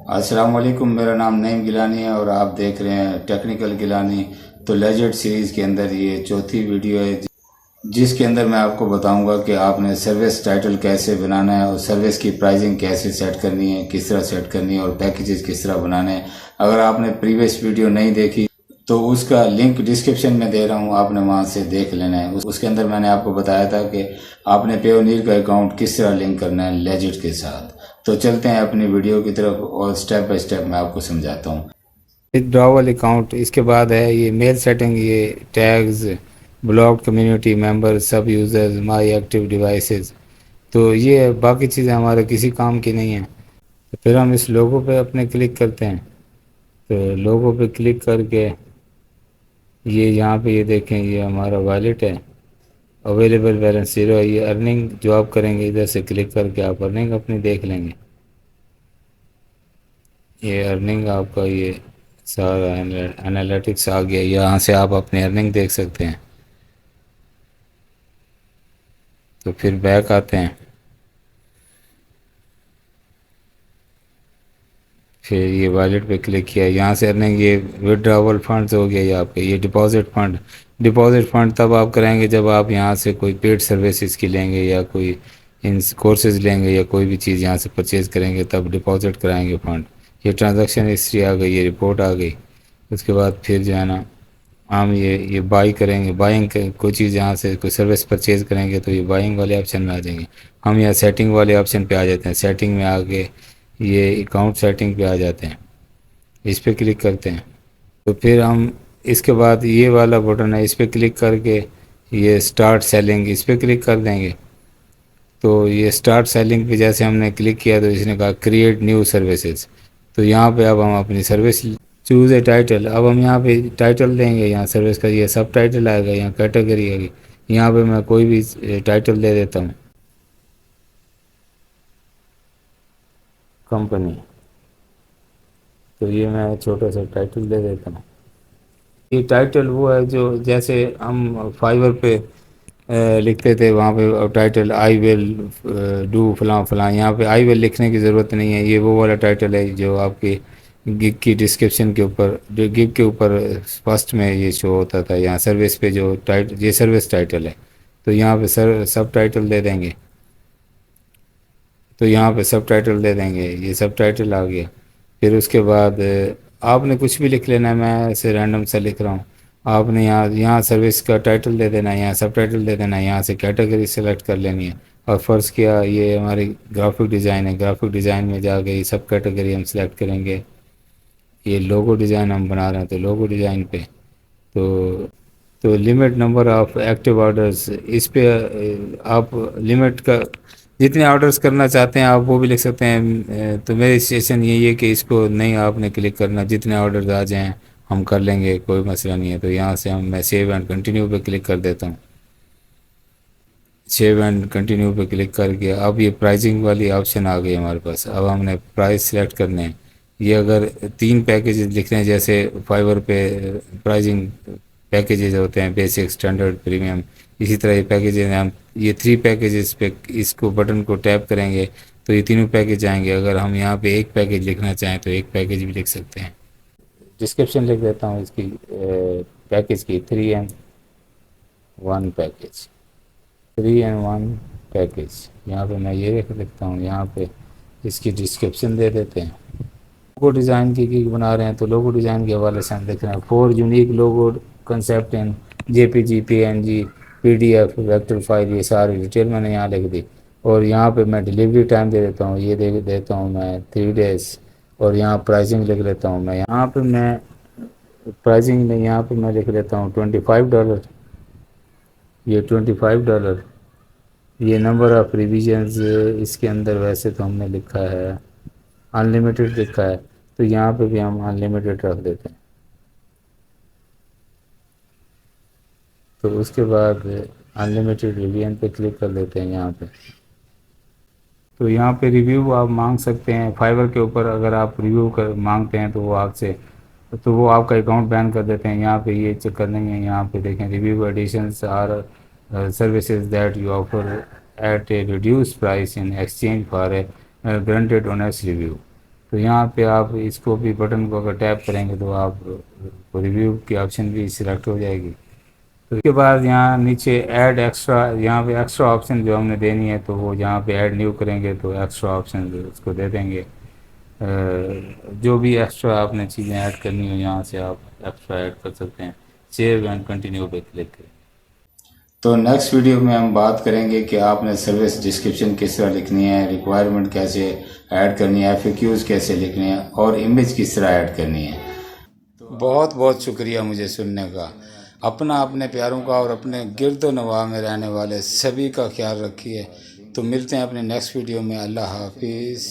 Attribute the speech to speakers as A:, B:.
A: السلام علیکم، میرا نام نعیم گیلانی ہے اور آپ دیکھ رہے ہیں ٹیکنیکل گیلانی۔ تو لیجنڈ سیریز کے اندر یہ چوتھی ویڈیو ہے جس کے اندر میں آپ کو بتاؤں گا کہ آپ نے سروس ٹائٹل کیسے بنانا ہے اور سروس کی پرائزنگ کیسے سیٹ کرنی ہے، کس طرح سیٹ کرنی ہے اور پیکیجز کس طرح بنانے ہیں۔ اگر آپ نے پریویس ویڈیو نہیں دیکھی تو اس کا لنک ڈسکرپشن میں دے رہا ہوں، آپ نے وہاں سے دیکھ لینا ہے۔ اس کے اندر میں نے آپ کو بتایا تھا کہ آپ نے پیونیر کا اکاؤنٹ کس طرح لنک کرنا ہے لیجٹ کے ساتھ۔ تو چلتے ہیں اپنی ویڈیو کی طرف اور سٹیپ بائی سٹیپ میں آپ کو سمجھاتا ہوں۔ ڈراول اکاؤنٹ، اس کے بعد ہے یہ میل سیٹنگ، یہ ٹیگز، بلاکڈ کمیونٹی ممبر، سب یوزرز، مائی ایکٹیو ڈیوائسز۔ تو یہ باقی چیزیں ہمارے کسی کام کی نہیں ہیں۔ پھر ہم اس لوگو پہ اپنے کلک کرتے ہیں۔ تو لوگو پہ کلک کر کے یہ یہاں پہ یہ دیکھیں، یہ ہمارا والیٹ ہے، اویلیبل بیلنس 0 ہے۔ یہ ارننگ جو آپ کریں گے ادھر سے کلک کر کے آپ ارننگ اپنی دیکھ لیں گے۔ یہ ارننگ آپ کا یہ سارا انالیٹکس آ گیا، یہاں سے آپ اپنی ارننگ دیکھ سکتے ہیں۔ تو پھر بیک آتے ہیں، پھر یہ والیٹ پہ کلک کیا، یہاں سے ارننگ یہ وڈراول فنڈز ہو گیا، یہ آپ کے یہ ڈپازٹ فنڈ۔ ڈپازٹ فنڈ تب آپ کریں گے جب آپ یہاں سے کوئی پیڈ سروسز کی لیں گے یا کوئی ان کورسز لیں گے یا کوئی بھی چیز یہاں سے پرچیز کریں گے تب ڈپازٹ کرائیں گے فنڈ۔ یہ ٹرانزیکشن ہسٹری آ گئی، یہ رپورٹ آ گئی۔ اس کے بعد پھر جو ہے نا ہم یہ بائی کریں گے، بائنگ کوئی چیز یہاں سے کوئی سروس پرچیز کریں گے تو یہ بائنگ والے آپشن میں آ جائیں گے۔ ہم یہاں سیٹنگ والے آپشن پہ آ جاتے ہیں، سیٹنگ میں آ کے یہ اکاؤنٹ سیٹنگ پہ آ جاتے ہیں، اس پہ کلک کرتے ہیں۔ تو پھر ہم اس کے بعد یہ والا بٹن ہے، اس پہ کلک کر کے یہ سٹارٹ سیلنگ اس پہ کلک کر دیں گے۔ تو یہ سٹارٹ سیلنگ پہ جیسے ہم نے کلک کیا تو اس نے کہا کریٹ نیو سروسز۔ تو یہاں پہ اب ہم اپنی سروس چوز اے ٹائٹل، اب ہم یہاں پہ ٹائٹل دیں گے، یہاں سروس کا یہ سب ٹائٹل آئے گا، یہاں کیٹیگری آئے گی، یہاں پہ میں کوئی بھی ٹائٹل دے دیتا ہوں، کمپنی۔ تو یہ میں چھوٹا سا ٹائٹل دے دیتا ہوں۔ یہ ٹائٹل وہ ہے جو جیسے ہم فائیور پہ لکھتے تھے، وہاں پہ ٹائٹل آئی ول ڈو فلاں فلاں، یہاں پہ آئی ول لکھنے کی ضرورت نہیں ہے۔ یہ وہ والا ٹائٹل ہے جو آپ کی گگ کی ڈسکرپشن کے اوپر، جو گگ کے اوپر فرسٹ میں یہ شو ہوتا تھا، یہاں سروس پہ جو ٹائٹل، یہ سروس ٹائٹل ہے۔ تو یہاں پہ سب ٹائٹل دے دیں گے، تو یہاں پہ سب ٹائٹل دے دیں گے، یہ سب ٹائٹل آ گیا۔ پھر اس کے بعد آپ نے کچھ بھی لکھ لینا ہے، میں ایسے رینڈم سے لکھ رہا ہوں۔ آپ نے یہاں سروس کا ٹائٹل دے دینا ہے، یہاں سب ٹائٹل دے دینا ہے، یہاں سے کیٹیگری سلیکٹ کر لینی ہے۔ اور فرض کیا یہ ہماری گرافک ڈیزائن ہے، گرافک ڈیزائن میں جا کے یہ سب کیٹیگری ہم سلیکٹ کریں گے۔ یہ لوگو ڈیزائن ہم بنا رہے ہیں تو لوگو ڈیزائن پہ تو limit number of active orders, اس پہ آپ لمٹ کا جتنے آرڈرز کرنا چاہتے ہیں آپ وہ بھی لکھ سکتے ہیں۔ تو میری سجیشن یہی ہے کہ اس کو نہیں آپ نے کلک کرنا، جتنے آرڈرز آ جائیں ہم کر لیں گے، کوئی مسئلہ نہیں ہے۔ تو یہاں سے میں سیو اینڈ کنٹینیو پہ کلک کر دیتا ہوں۔ سیو اینڈ کنٹینیو پہ کلک کر کے اب یہ پرائزنگ والی آپشن آ گئی ہمارے پاس۔ اب ہم نے پرائز سلیکٹ کرنے ہیں۔ یہ اگر 3 پیکیجز لکھ رہے ہیں، جیسے فائیور پہ پرائزنگ پیکیجز ہوتے ہیں، بیسک، اسٹینڈرڈ، پریمیم، اسی طرح یہ پیکیجز ہیں۔ ہم یہ 3 پیکیجز پہ اس کو بٹن کو ٹیپ کریں گے تو یہ تینوں پیکیج آئیں گے۔ اگر ہم یہاں پہ ایک پیکیج لکھنا چاہیں تو ایک پیکیج بھی لکھ سکتے ہیں۔ ڈسکرپشن لکھ دیتا ہوں اس کی پیکیج کی، 3 in 1 پیکیج، 3 in 1 پیکیج۔ یہاں پہ میں یہ لکھتا ہوں، یہاں پہ اس کی ڈسکرپشن دے دیتے ہیں۔ لوگو ڈیزائن کی بنا رہے ہیں تو لوگو ڈیزائن کے حوالے سے ہم دیکھ رہے ہیں 4 unique logo concept in J P G, P N G, P D F, vector file, یہ ساری ڈیٹیل میں نے یہاں لکھ دی۔ اور یہاں پہ میں ڈیلیوری ٹائم دے دیتا ہوں، یہ دے دیتا ہوں میں 3 days۔ اور یہاں پرائزنگ لکھ لیتا ہوں میں، یہاں پہ میں پرائزنگ میں یہاں پہ میں لکھ لیتا ہوں $25۔ یہ $25۔ یہ نمبر آف ریویژنز اس کے اندر ویسے تو ہم نے لکھا ہے ان لمیٹڈ لکھا ہے، تو یہاں پہ بھی ہم ان لمیٹڈ رکھ دیتے ہیں۔ تو اس کے بعد ان لمیٹڈ ریویژن پہ کلک کر دیتے ہیں یہاں پہ۔ تو یہاں پہ ریویو آپ مانگ سکتے ہیں، فائیور کے اوپر اگر آپ ریویو مانگتے ہیں تو وہ آپ سے، تو وہ آپ کا اکاؤنٹ بین کر دیتے ہیں۔ یہاں پہ یہ چیک کر لیں گے، یہاں پہ دیکھیں review editions or services that you offer at a reduced price in exchange for a guaranteed honest review. تو یہاں پہ آپ اس کو بھی بٹن کو اگر ٹیپ کریں گے تو آپ کو ریویو کی آپشن بھی سلیکٹ ہو جائے گی. تو اس کے بعد یہاں نیچے ایڈ ایکسٹرا، یہاں پہ ایکسٹرا آپشن جو ہم نے دینی ہے تو وہ جہاں پہ ایڈ نیو کریں گے تو ایکسٹرا آپشن اس کو دے دیں گے. جو بھی ایکسٹرا آپ نے چیزیں ایڈ کرنی ہو یہاں سے آپ ایکسٹرا ایڈ کر سکتے ہیں. سیو اینڈ کنٹینیو پہ کلک کریں. تو نیکسٹ ویڈیو میں ہم بات کریں گے کہ آپ نے سروس ڈسکرپشن کس طرح لکھنی ہے، ریکوائرمنٹ کیسے ایڈ کرنی ہے، FAQs کیسے لکھنی ہے، اور امیج کس طرح ایڈ کرنی ہے. بہت بہت شکریہ مجھے سننے کا. اپنا، اپنے پیاروں کا اور اپنے گرد و نواح میں رہنے والے سبھی کا خیال رکھیے. تو ملتے ہیں اپنے نیکسٹ ویڈیو میں. اللہ حافظ.